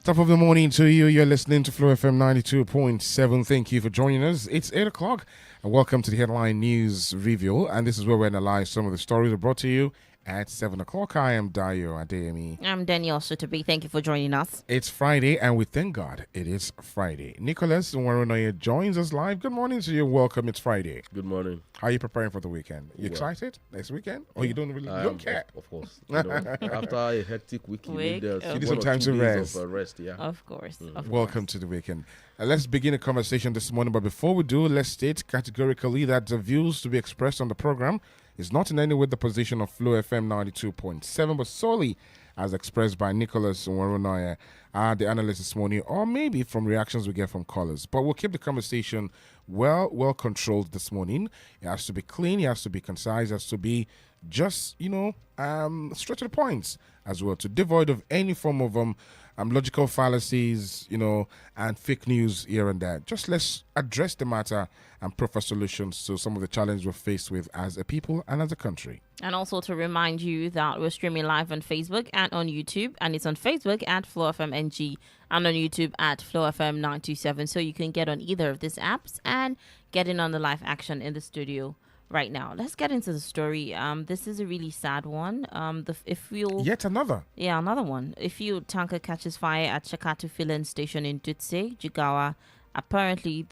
Top of the morning to you. You're listening to Flow FM 92.7. Thank you for joining us. It's 8 o'clock and welcome to the Headline News Review. And this is where we analyze some of the stories brought to you at 7 o'clock. I am Adedayo, Adeyemi. I'm Danielle, Shitta-Bey. Thank you for joining us. It's Friday and we thank God it is Friday. Nicholas Nwarunoye joins us live. Good morning to you. Welcome. It's Friday. Good morning. How are you preparing for the weekend? You excited next weekend? Or you don't really don't care? Of course. After a hectic week, you need some time to rest. Of course. Welcome to the weekend. Let's begin a conversation this morning. But before we do, let's state categorically that the views to be expressed on the program is not in any way the position of Flow FM 92.7, but solely as expressed by Nicholas Nwarunoye, the analyst this morning, or maybe from reactions we get from callers. But we'll keep the conversation well controlled this morning. It has to be clean, it has to be concise, it has to be just, straight to the points as well, to devoid of any form of logical fallacies, and fake news here and there. Just let's address the matter and proffer solutions to some of the challenges we're faced with as a people and as a country. And also to remind you that we're streaming live on Facebook and on YouTube, and it's on Facebook at Flow FM NG and on YouTube at Flow FM 927. So you can get on either of these apps and get in on the live action in the studio right now. Let's get into the story. This is a really sad one. Yet another. Yeah, another one. A fuel tanker catches fire at Shakatu filling station in Dutse, Jigawa. Apparently,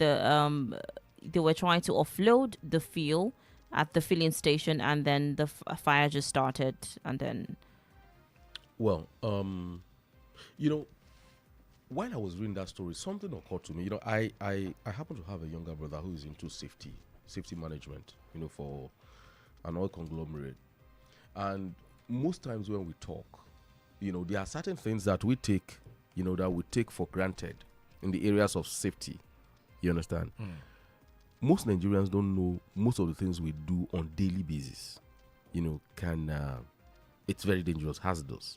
they were trying to offload the fuel at the filling station, and then the fire just started, and then. Well, while I was reading that story, something occurred to me. I happen to have a younger brother who is into safety management, for an oil conglomerate. And most times when we talk, there are certain things that we take, that we take for granted in the areas of safety. You understand? Most Nigerians don't know most of the things we do on daily basis. It's very dangerous, hazardous.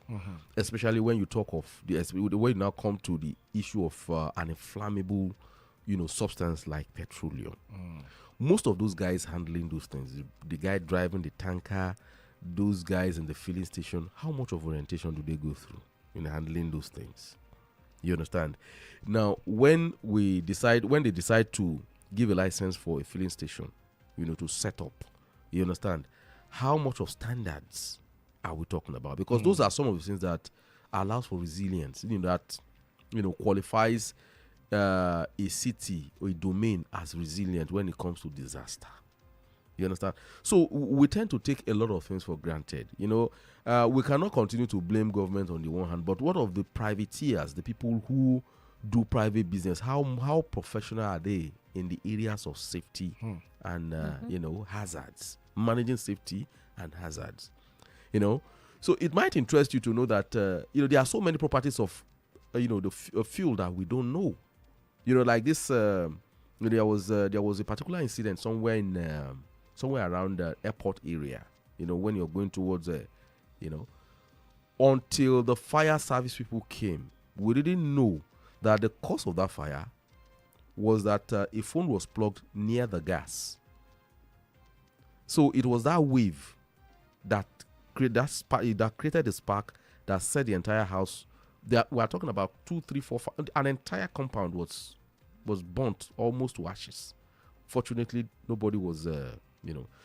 Especially when you talk of when you now come to the issue of an inflammable, substance like petroleum. Most of those guys handling those things, the guy driving the tanker, those guys in the filling station, how much of orientation do they go through in handling those things? You understand? Now, when they decide to give a license for a filling station, to set up, you understand, how much of standards are we talking about? Because those are some of the things that allows for resilience, that, qualifies a city or a domain as resilient when it comes to disaster. You understand? So we tend to take a lot of things for granted. We cannot continue to blame government on the one hand, but what of the privateers, the people who do private business? How professional are they in the areas of safety and hazards, managing safety and hazards? So it might interest you to know that there are so many properties of the fuel that we don't know. Like this, there was a particular incident somewhere around the airport area. When you're going towards until the fire service people came, we didn't know that the cause of that fire was that a phone was plugged near the gas. So it was that wave that created the spark that set the entire house. We are talking about 2, 3, 4, 5. An entire compound was burnt almost to ashes. Fortunately, nobody was,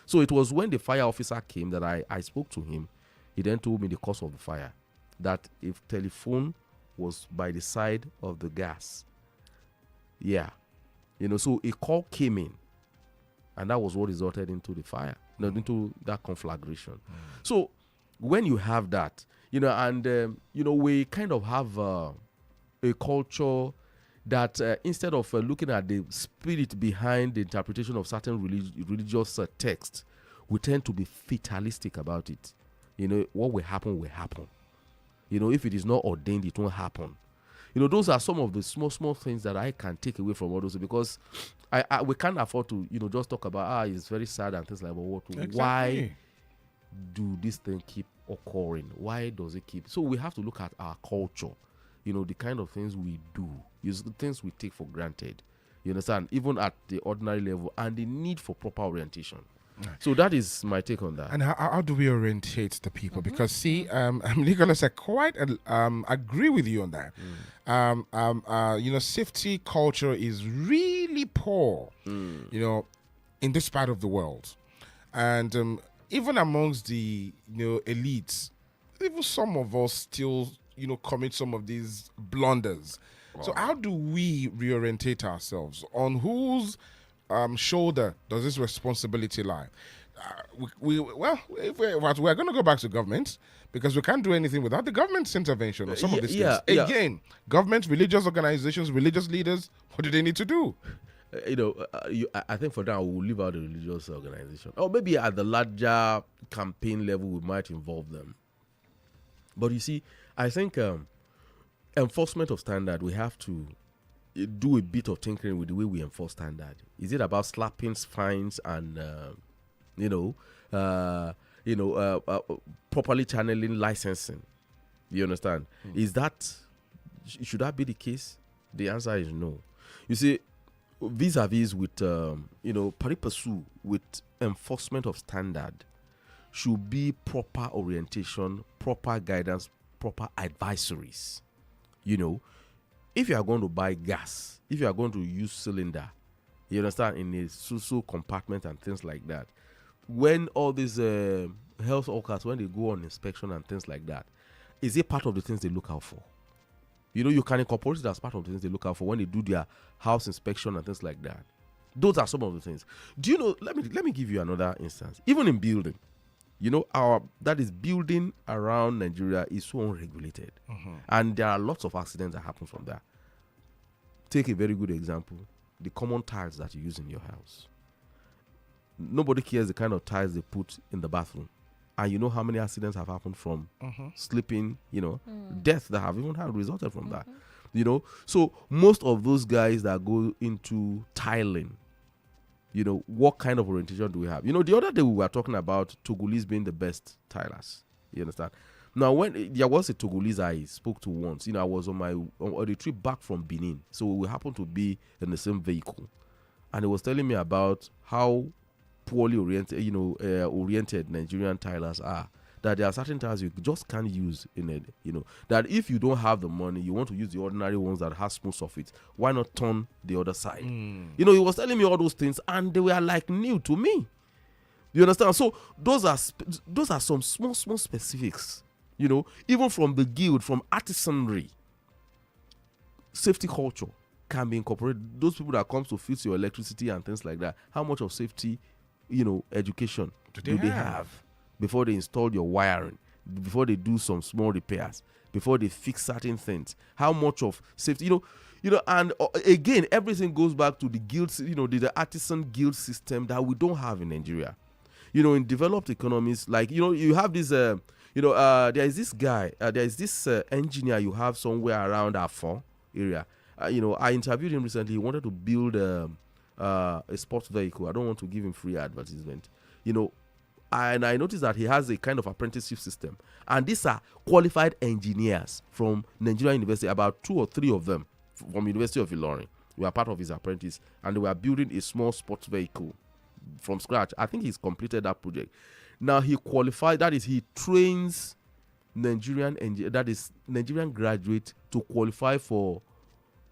So it was when the fire officer came that I spoke to him. He then told me the cause of the fire, that if telephone was by the side of the gas. Yeah. So a call came in, and that was what resulted into the fire, into that conflagration. So when you have that, we kind of have a culture that instead of looking at the spirit behind the interpretation of certain religious texts, we tend to be fatalistic about it. What will happen will happen. If it is not ordained, it won't happen. Those are some of the small things that I can take away from all those, because we can't afford to, just talk about, it's very sad and things like that. Exactly. Why do this thing keep occurring? Why does it keep? So we have to look at our culture, the kind of things we do, the things we take for granted. You understand? Even at the ordinary level, and the need for proper orientation. So that is my take on that. And how do we orientate the people? Because see, Nicholas, I quite agree with you on that. Safety culture is really poor, in this part of the world. And even amongst the, elites, even some of us still, commit some of these blunders. So how do we reorientate ourselves? On whose shoulder does this responsibility lie? If we're going to go back to government, because we can't do anything without the government's intervention on some of these things. Again, government, religious organizations, religious leaders, what do they need to do? I think for now we'll leave out the religious organization, or maybe at the larger campaign level we might involve them. But you see, I think enforcement of standard, we have to do a bit of tinkering with the way we enforce standard. Is it about slapping, fines, and properly channeling licensing? You understand? Should that be the case? The answer is no. You see, vis-a-vis with pari passu with enforcement of standard should be proper orientation, proper guidance, proper advisories. If you are going to buy gas, if you are going to use cylinder, you understand, in a so compartment and things like that, when all these health workers, when they go on inspection and things like that, is it part of the things they look out for? You can incorporate it as part of the things they look out for when they do their house inspection and things like that. Those are some of the things. Do you know? Let me give you another instance. Even in building, building around Nigeria is so unregulated, and there are lots of accidents that happen from there. Take a very good example: the common tiles that you use in your house. Nobody cares the kind of tiles they put in the bathroom. And you know how many accidents have happened from slipping, death that have even resulted from that. So most of those guys that go into tiling, what kind of orientation do we have? The other day we were talking about Togolese being the best tilers. You understand? Now, when there was a Togolese I spoke to once, I was on a trip back from Benin. So we happened to be in the same vehicle. And he was telling me about how poorly oriented Nigerian tilers are. That there are certain tiles you just can't use in it. That if you don't have the money, you want to use the ordinary ones that have smooth surface. Why not turn the other side? He was telling me all those things, and they were like new to me. You understand? So those are some small specifics. Even from the guild, from artisanry, safety culture can be incorporated. Those people that comes to fix your electricity and things like that, how much of safety education do they have before they install your wiring, before they do some small repairs, before they fix certain things? How much of safety, and again, everything goes back to the guilds, the artisan guild system that we don't have in Nigeria. In developed economies, like, you have this, there is this guy, there is this engineer you have somewhere around Afon area. I interviewed him recently. He wanted to build a sports vehicle. I don't want to give him free advertisement, and I noticed that he has a kind of apprenticeship system, and these are qualified engineers from Nigeria University, about 2 or 3 of them from University of Ilorin. We are part of his apprentice, and they were building a small sports vehicle from scratch. I think he's completed that project. Now he qualified, that is, he trains Nigerian graduate to qualify for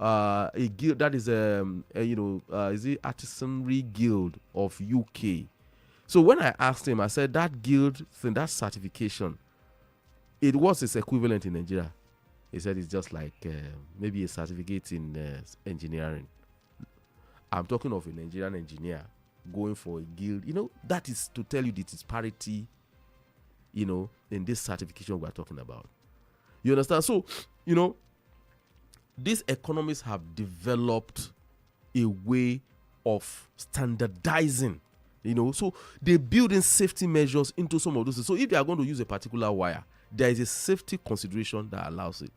a guild, that is is it Artisanry Guild of UK. So when I asked him, I said that guild thing, that certification, it was its equivalent in Nigeria. He said it's just like maybe a certificate in engineering. I'm talking of a Nigerian engineer going for a guild. That is to tell you that it's parity, in this certification we're talking about. You understand? So, these economies have developed a way of standardizing, so they build in safety measures into some of those. So if they are going to use a particular wire, there is a safety consideration that allows it.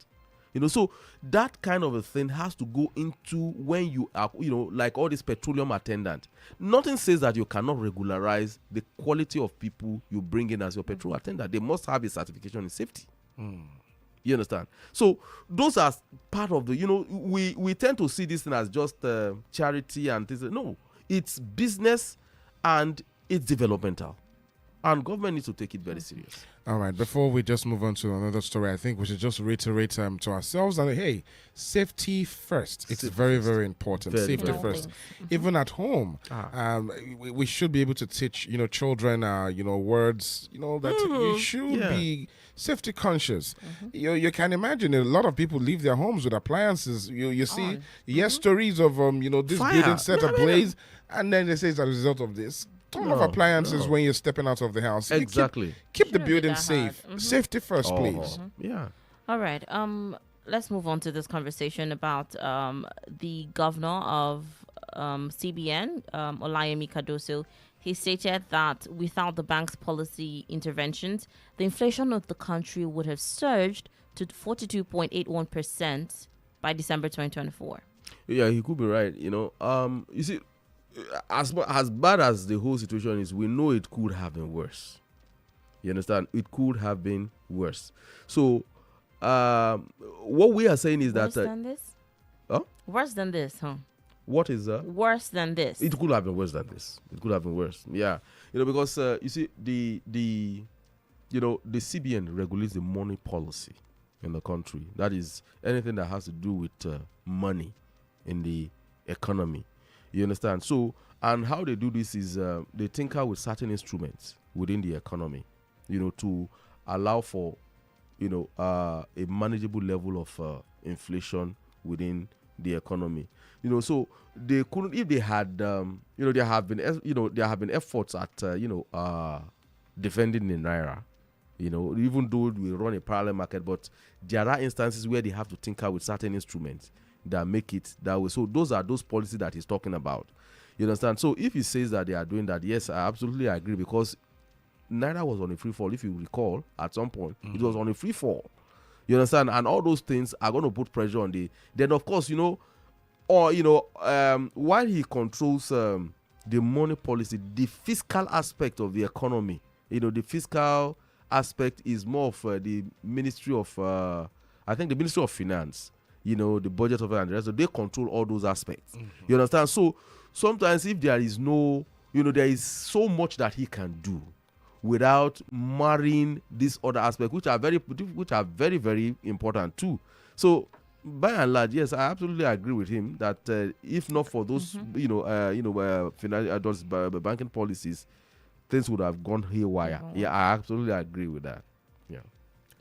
So that kind of a thing has to go into when you are, like all this petroleum attendant. Nothing says that you cannot regularize the quality of people you bring in as your petrol attendant. They must have a certification in safety. You understand? So those are part of the, we tend to see this thing as just charity and things. No, it's business and it's developmental. And government needs to take it very serious. All right, before we just move on to another story, I think we should just reiterate to ourselves that, hey, safety first. It's Safety very, first. very important. Very, Safety very first. important. Even at home, we should be able to teach, children, words, that you should be safety conscious. You can imagine a lot of people leave their homes with appliances. You see, stories of, this Fire. building set ablaze, and then they say it's a result of this. Ton of appliances when you're stepping out of the house. You Exactly. Keep the Shouldn't be building that safe. hard. Safety first, please. Yeah. All right. Let's move on to this conversation about the governor of CBN, Adeyemi Cardoso. He stated that without the bank's policy interventions, the inflation of the country would have surged to 42.81% by December 2024. Yeah, he could be right. You see, as bad as the whole situation is, we know it could have been worse. You understand? It could have been worse. So, what we are saying is Worse that than this? Huh? Worse than this, huh? what is Worse than this. it could have been worse than this. It could have been worse. Yeah, because you see, the CBN regulates the money policy in the country. That is anything that has to do with money in the economy. You understand? So, and how they do this is they tinker with certain instruments within the economy, to allow for, a manageable level of inflation within the economy. So they couldn't, if they had, there have been efforts at, defending the naira, even though we run a parallel market, but there are instances where they have to tinker with certain instruments that make it that way. So those are those policies that he's talking about. You understand? So if he says that they are doing that, yes, I absolutely agree, because naira was on a free fall. If you recall, at some point, it was on a free fall. You understand? And all those things are going to put pressure on the. Then of course, while he controls the money policy, the fiscal aspect of the economy, the fiscal aspect is more of the Ministry of, I think the Ministry of Finance. The budget of it and the rest. So they control all those aspects. You understand? So sometimes if there is no, there is so much that he can do without marrying this other aspect, which are very, very important too. So by and large, yes, I absolutely agree with him that if not for those, those banking policies, things would have gone haywire. Yeah, I absolutely agree with that. Yeah.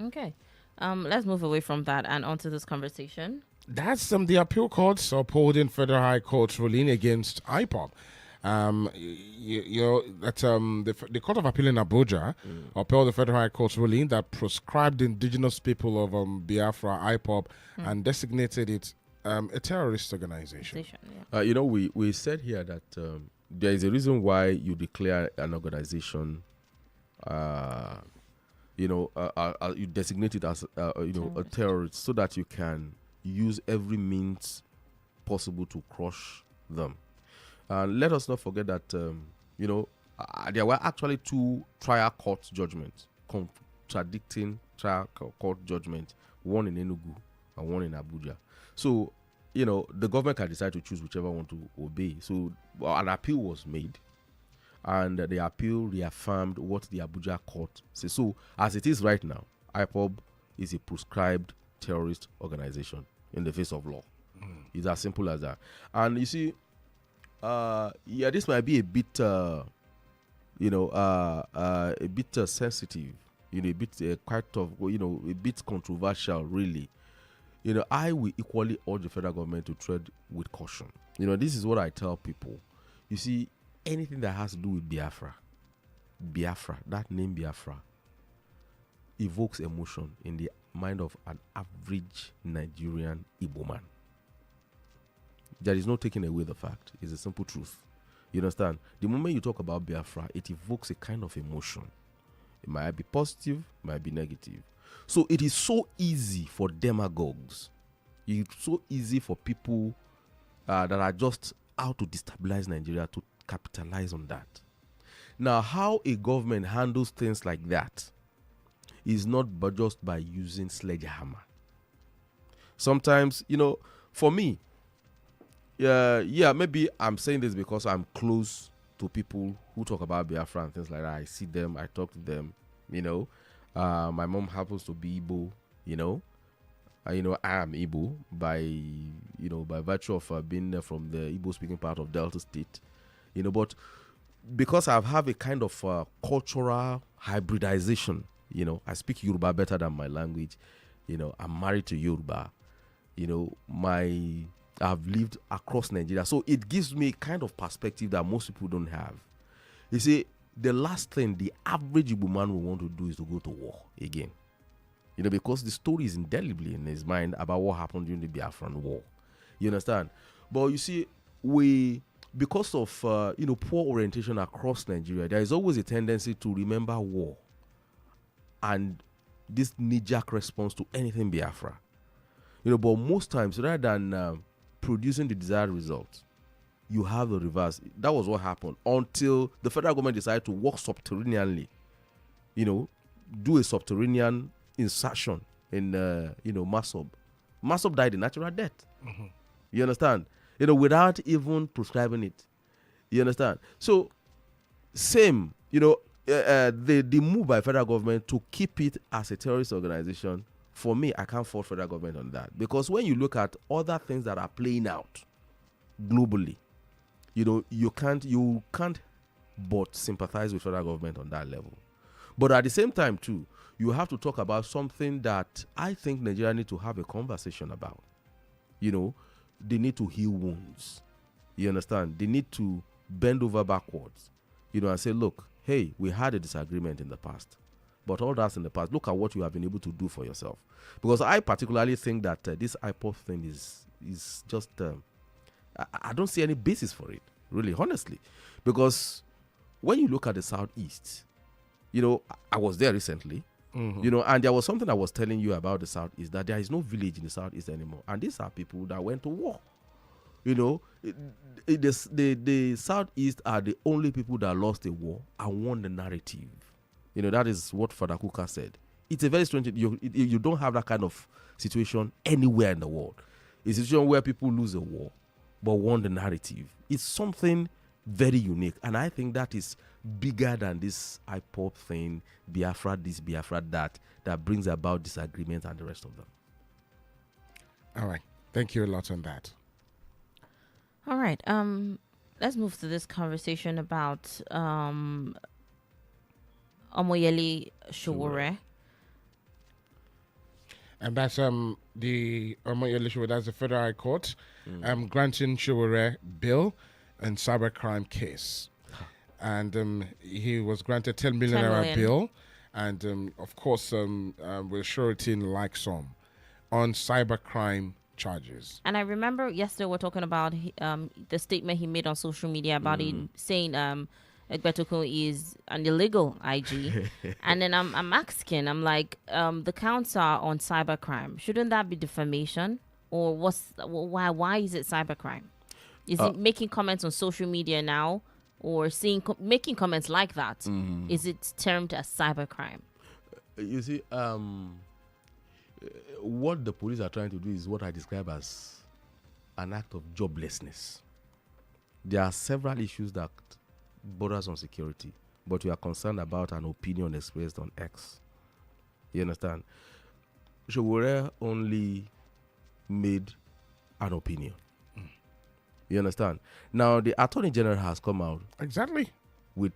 Okay. Let's move away from that and onto this conversation. That's the appeal courts upholding Federal High Court's ruling against IPOB. The Court of Appeal in Abuja upheld the Federal High Court's ruling that proscribed the indigenous people of Biafra, IPOB, and designated it a terrorist organization. We said here that there is a reason why you declare an organization. You designate it as a terrorist, so that you can use every means possible to crush them. And let us not forget that there were actually two trial court judgments contradicting trial court judgments, one in Enugu and one in Abuja. So the government can decide to choose whichever one to obey. So an appeal was made, and the appeal reaffirmed what the Abuja court says. So as it is right now, IPOB is a proscribed terrorist organization in the face of law. It's as simple as that. And you see, this might be a bit, sensitive, a bit quite tough, a bit controversial, really. I will equally urge the federal government to tread with caution. This is what I tell people. You see, anything that has to do with Biafra, that name Biafra, evokes emotion in the mind of an average Nigerian Igbo man. There is no taking away the fact. It's a simple truth. You understand? The moment you talk about Biafra, it evokes a kind of emotion. It might be positive, it might be negative. So it is so easy for demagogues. It's so easy for people that are just out to destabilize Nigeria to capitalize on that. Now, how a government handles things like that is not but just by using sledgehammer. Sometimes, for me, maybe I'm saying this because I'm close to people who talk about Biafra and things like that. I see them, I talk to them, you know. My mom happens to be Igbo, you know. I am Igbo by virtue of being from the Igbo-speaking part of Delta State, you know. But because I have a kind of cultural hybridization, you know, I speak Yoruba better than my language, you know. I'm married to Yoruba, you know. I've lived across Nigeria, so it gives me a kind of perspective that most people don't have. You see, the last thing the average Igbo man will want to do is to go to war again. You know, because the story is indelibly in his mind about what happened during the Biafran War. You understand? But you see, because of poor orientation across Nigeria, there is always a tendency to remember war and this knee-jerk response to anything Biafra. You know, but most times, rather than producing the desired result, you have the reverse. That was what happened until the federal government decided to work subterraneanly. You know, do a subterranean insertion in Masob. Masob died a natural death. Mm-hmm. You understand? You know, without even prescribing it. You understand? So same, you know, the move by federal government to keep it as a terrorist organization, for me, I can't fault federal government on that, because when you look at other things that are playing out globally, you know, you can't but sympathize with federal government on that level. But at the same time too, you have to talk about something that I think Nigeria need to have a conversation about. You know, they need to heal wounds. You understand? They need to bend over backwards, you know, and say, look, hey, we had a disagreement in the past, but all that's in the past. Look at what you have been able to do for yourself. Because I particularly think that this IPOP thing is just, I don't see any basis for it, really, honestly. Because when you look at the Southeast, you know, I was there recently. Mm-hmm. You know, and there was something I was telling you about the Southeast, that there is no village in the Southeast anymore. And these are people that went to war. You know, the Southeast are the only people that lost a war and won the narrative. You know, that is what Father Kuka said. It's a very strange, you don't have that kind of situation anywhere in the world. It's a situation where people lose a war but won the narrative. It's something very unique. And I think that is bigger than this IPOP thing, Biafra this, Biafra that brings about disagreement and the rest of them. All right. Thank you a lot on that. All right. Let's move to this conversation about Omoyele Sowore. And that's the Omoyele Sowore, that's the Federal High Court granting Sowore bail and cybercrime case. And he was granted 10 million naira bail, and of course with surety in like sum on cybercrime charges. And I remember yesterday we're talking about the statement he made on social media about him saying Egbetokun is an illegal IG. And then I'm asking, I'm like, the counts are on cybercrime. Shouldn't that be defamation? Or why is it cybercrime? Is it making comments on social media now, or making comments like that? Mm-hmm. Is it termed as cybercrime? You see, what the police are trying to do is what I describe as an act of joblessness. There are several issues that borders on security, but we are concerned about an opinion expressed on X. You understand? Sowore only made an opinion. You understand? Now, the Attorney General has come out exactly with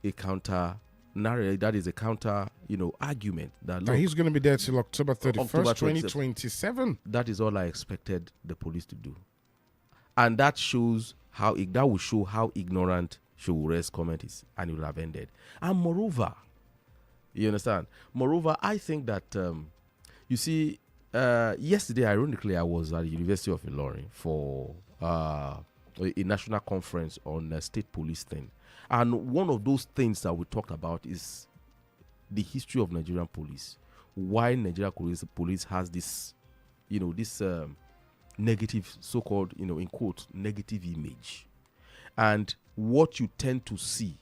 a counter narrative, that is a counter, argument that look, he's going to be there till October 31st, 2027. That is all I expected the police to do, and that shows that will show how ignorant Showore's comment is, and it will have ended. And moreover, you understand? Moreover, I think that you see, yesterday, ironically, I was at the University of Ilorin for a national conference on state police thing. And one of those things that we talked about is the history of Nigerian police. Why Nigerian police has this, this negative, so-called, in quote, negative image. And what you tend to see,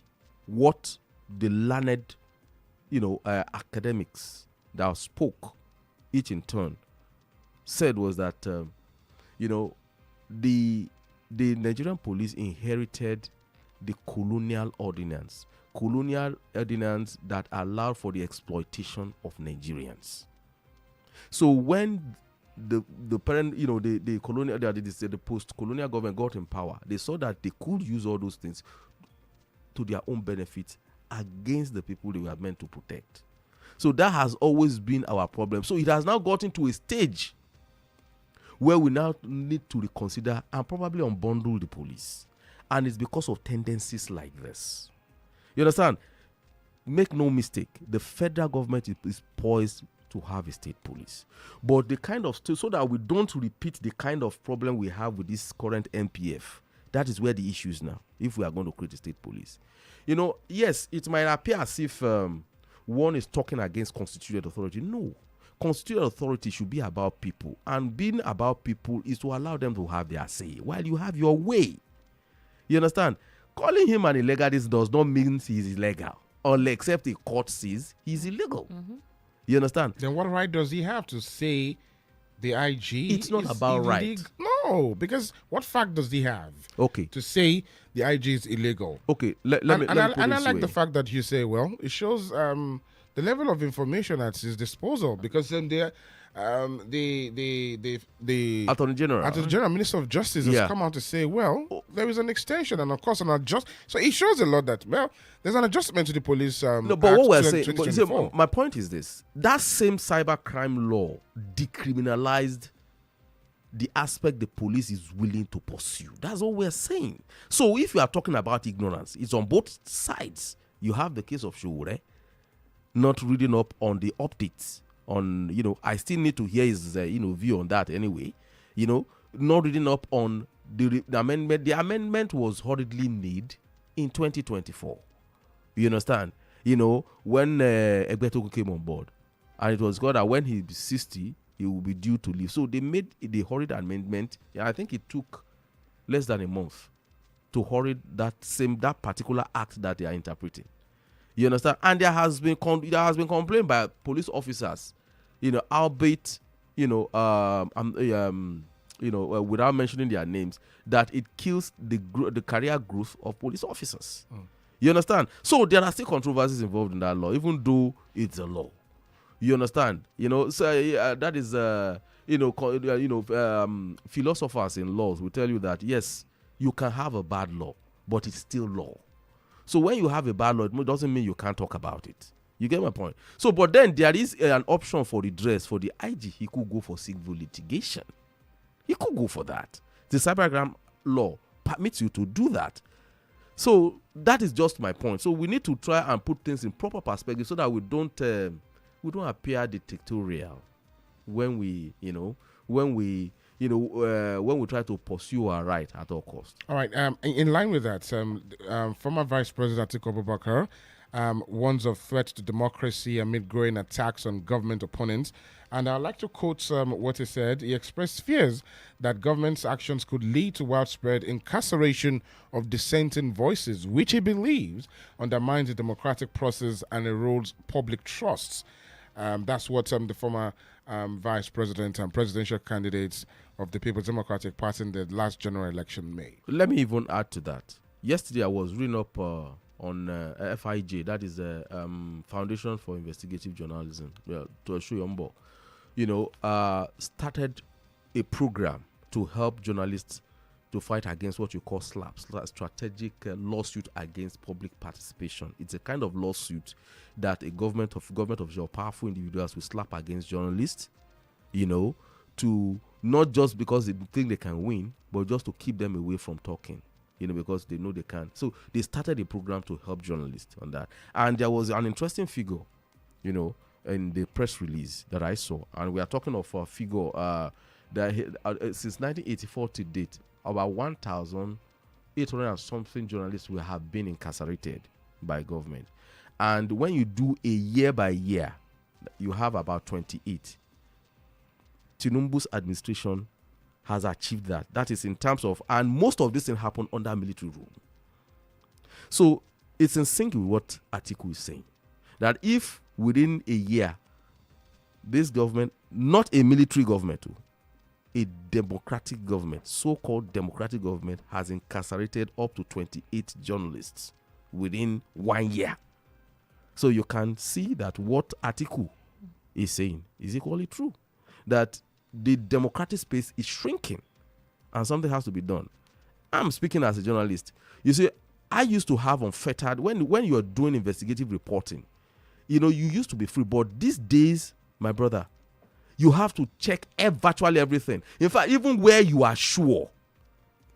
what the learned, academics that spoke each in turn said was that, the Nigerian police inherited the colonial ordinance. Colonial ordinance that allowed for the exploitation of Nigerians. So when the parent, the colonial, the post-colonial government got in power, they saw that they could use all those things to their own benefit against the people they were meant to protect. So that has always been our problem. So it has now gotten to a stage where we now need to reconsider and probably unbundle the police. And it's because of tendencies like this. You understand? Make no mistake, the federal government is poised to have a state police. But the kind of, so that we don't repeat the kind of problem we have with this current MPF, that is where the issue is now, if we are going to create a state police. Yes, it might appear as if one is talking against constituted authority. No. Constituted authority should be about people. And being about people is to allow them to have their say while you have your way. You understand? Calling him an illegalist does not mean he's illegal. Except the court says he's illegal. Mm-hmm. You understand? Then what right does he have to say the IG? It's not about right. No, because what fact does he have? Okay. To say the IG is illegal. Okay. Let me I like the fact that you say, well, it shows the level of information at his disposal, because the Attorney General, Minister of Justice has come out to say, well, there is an extension and of course an adjust. So it shows a lot that, well, there's an adjustment to the police. No, but what we're saying, my point is this: that same cybercrime law decriminalized the aspect the police is willing to pursue. That's what we're saying. So if you are talking about ignorance, it's on both sides. You have the case of Showore not reading up on the updates. I still need to hear his view on that anyway. Not reading up on the amendment. The amendment was hurriedly made in 2024. You understand? When Egbetoku came on board, and it was called that when he's 60, he will be due to leave. So they made the hurried amendment. I think it took less than a month to hurry that particular act that they are interpreting. You understand? And there has been complaint by police officers, albeit, without mentioning their names, that it kills the career growth of police officers. You understand? So there are still controversies involved in that law, even though it's a law. You understand? So that is, philosophers in laws will tell you that yes, you can have a bad law, but it's still law. So when you have a bad law, it doesn't mean you can't talk about it. You get my point? So, but then there is an option for redress for the IG. He could go for civil litigation. He could go for that. The cybercrime law permits you to do that. So that is just my point. So we need to try and put things in proper perspective so that we don't appear dictatorial when we try to pursue our right at all costs. All right. In line with that, former Vice President Atiku Abubakar warns of threat to democracy amid growing attacks on government opponents. And I'd like to quote what he said. He expressed fears that government's actions could lead to widespread incarceration of dissenting voices, which he believes undermines the democratic process and erodes public trusts. That's what the former vice president and presidential candidates of the People's Democratic Party in the last general election made. Let me even add to that. Yesterday I was reading up on FIJ, that is the Foundation for Investigative Journalism, to assure Yombo, started a program to help journalists to fight against what you call SLAPs, strategic lawsuit against public participation. It's a kind of lawsuit that a government of your powerful individuals will slap against journalists, to not just because they think they can win, but just to keep them away from talking, because they know they can. So they started a program to help journalists on that. And there was an interesting figure, in the press release that I saw. And we are talking of a figure that since 1984 to date, about 1,800 and something journalists will have been incarcerated by government. And when you do a year by year, you have about 28. Tinubu's administration has achieved that. That is in terms of, and most of this thing happened under military rule. So it's in sync with what Atiku is saying. That if within a year, this government, not a military government, a democratic government, so-called democratic government, has incarcerated up to 28 journalists within 1 year. So you can see that what Atiku is saying is equally true. That the democratic space is shrinking and something has to be done. I'm speaking as a journalist. You see, I used to have unfettered, when you're doing investigative reporting, you used to be free. But these days, my brother, you have to check virtually everything. In fact, even where you are sure,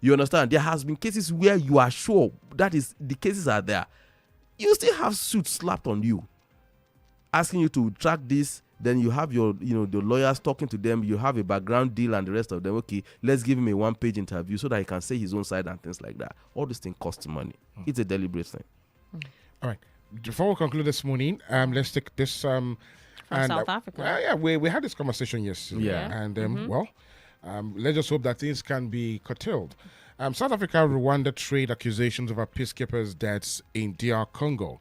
you understand, there has been cases where you are sure, that is, the cases are there. You still have suits slapped on you, asking you to track this. Then you have your, the lawyers talking to them. You have a background deal and the rest of them. Okay, let's give him a one-page interview so that he can say his own side and things like that. All these things cost money. It's a deliberate thing. All right. Before we conclude this morning, let's take this. From South Africa. Yeah, we had this conversation yesterday. Yeah. And, let's just hope that things can be curtailed. South Africa, Rwanda trade accusations over peacekeepers' deaths in DR Congo.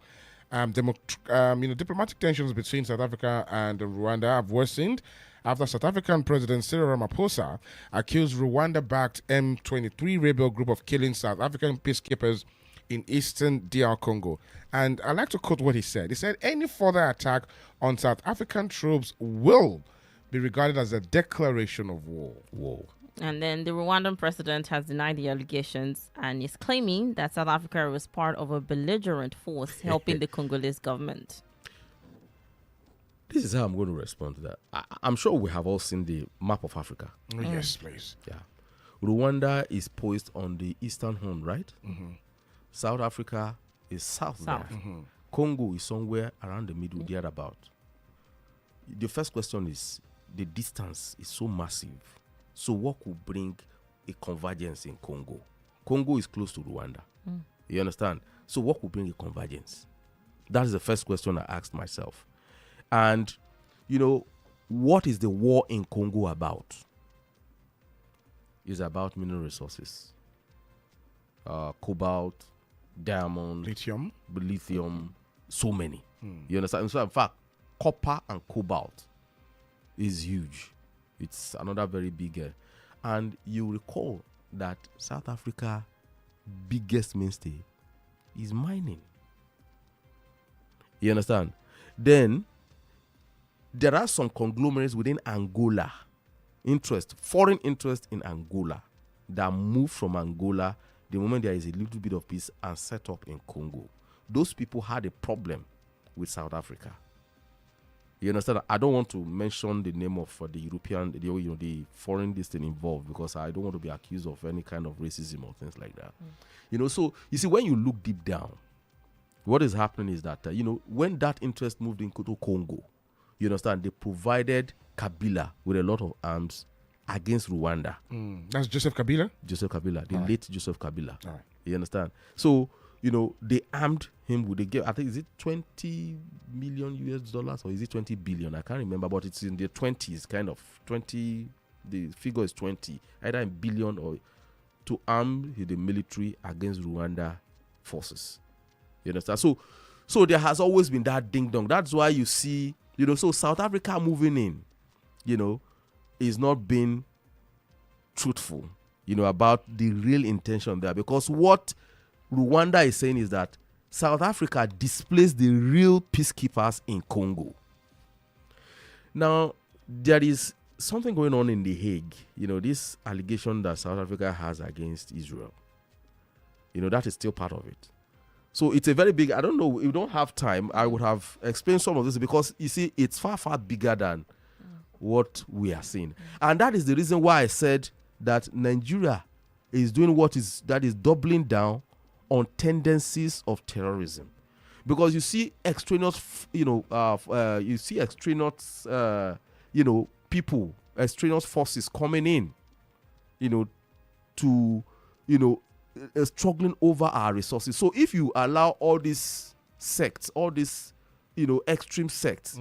Diplomatic tensions between South Africa and Rwanda have worsened after South African President Cyril Ramaphosa accused Rwanda-backed M23 rebel group of killing South African peacekeepers in eastern DR Congo. And I'd like to quote what he said. He said, any further attack on South African troops will be regarded as a declaration of war. Whoa. And then the Rwandan president has denied the allegations and is claiming that South Africa was part of a belligerent force helping the Congolese government. This is how I'm going to respond to that. I'm sure we have all seen the map of Africa. Oh, yes, please. Yeah. Rwanda is poised on the eastern horn, right? Mm-hmm. South Africa is south. There. Mm-hmm. Congo is somewhere around the middle, thereabout. The first question is, the distance is so massive. So what could bring a convergence in Congo? Congo is close to Rwanda. You understand? So what could bring a convergence? That is the first question I asked myself. And, what is the war in Congo about? It's about mineral resources. Cobalt, diamond, lithium, so many. You understand? So in fact, copper and cobalt is huge. It's another very big. And you recall that South Africa's biggest mainstay is mining. You understand? Then there are some conglomerates within Angola, foreign interest in Angola, that move from Angola the moment there is a little bit of peace and set up in Congo. Those people had a problem with South Africa. You understand? I don't want to mention the name of the European, the foreign distant involved, because I don't want to be accused of any kind of racism or things like that. So you see, when you look deep down, what is happening is that, when that interest moved into Congo, you understand, they provided Kabila with a lot of arms against Rwanda. That's Joseph Kabila? Joseph Kabila, the late Joseph Kabila. All right. You understand? So, they armed him with, I think, is it $20 million or is it 20 billion? I can't remember, but it's in the 20s, kind of. 20, the figure is 20, either in billion or to arm the military against Rwanda forces. You understand? So there has always been that ding-dong. That's why you see, so South Africa moving in, is not being truthful, about the real intention there. Because what Rwanda is saying is that South Africa displaced the real peacekeepers in Congo. Now, there is something going on in The Hague, this allegation that South Africa has against Israel. That is still part of it. So it's a very big, I don't know, we don't have time. I would have explained some of this because, you see, it's far, far bigger than what we are seeing. And that is the reason why I said that Nigeria is doing that is doubling down on tendencies of terrorism, because you see extraneous, people, extraneous forces coming in, to, struggling over our resources. So if you allow all these sects, all these, extreme sects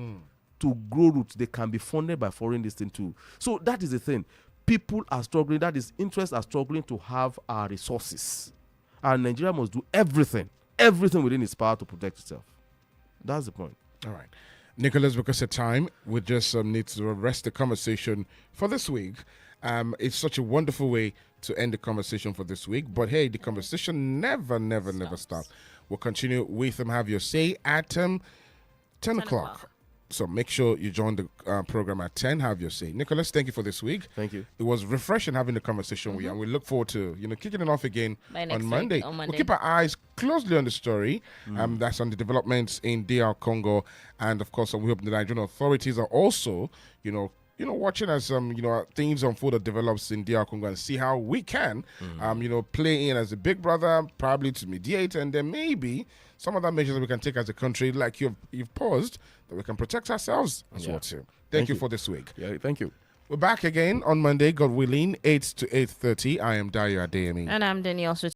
to grow roots, they can be funded by foreign distant too. So that is the thing. People are struggling. That is, interests are struggling to have our resources. And Nigeria must do everything within its power to protect itself. That's the point. All right. Nicholas, because of time, we just need to rest the conversation for this week. It's such a wonderful way to end the conversation for this week. But hey, the conversation never stops. We'll continue with Have Your Say at 10 o'clock. So make sure you join the program at 10. Have your say. Nicholas, thank you for this week. Thank you. It was refreshing having the conversation with you, and we look forward to kicking it off again on Monday. We'll keep our eyes closely on the story. That's on the developments in DR Congo, and of course, we hope the Nigerian authorities are also, watching as things unfold that develops in DR Congo and see how we can, play in as a big brother, probably to mediate, and then maybe some other measures that we can take as a country, like you've paused, that we can protect ourselves as well too. Thank you for this week. Yeah, thank you. We're back again on Monday, God willing, 8 to 8:30. I am Adeyemi. And I'm Danielle.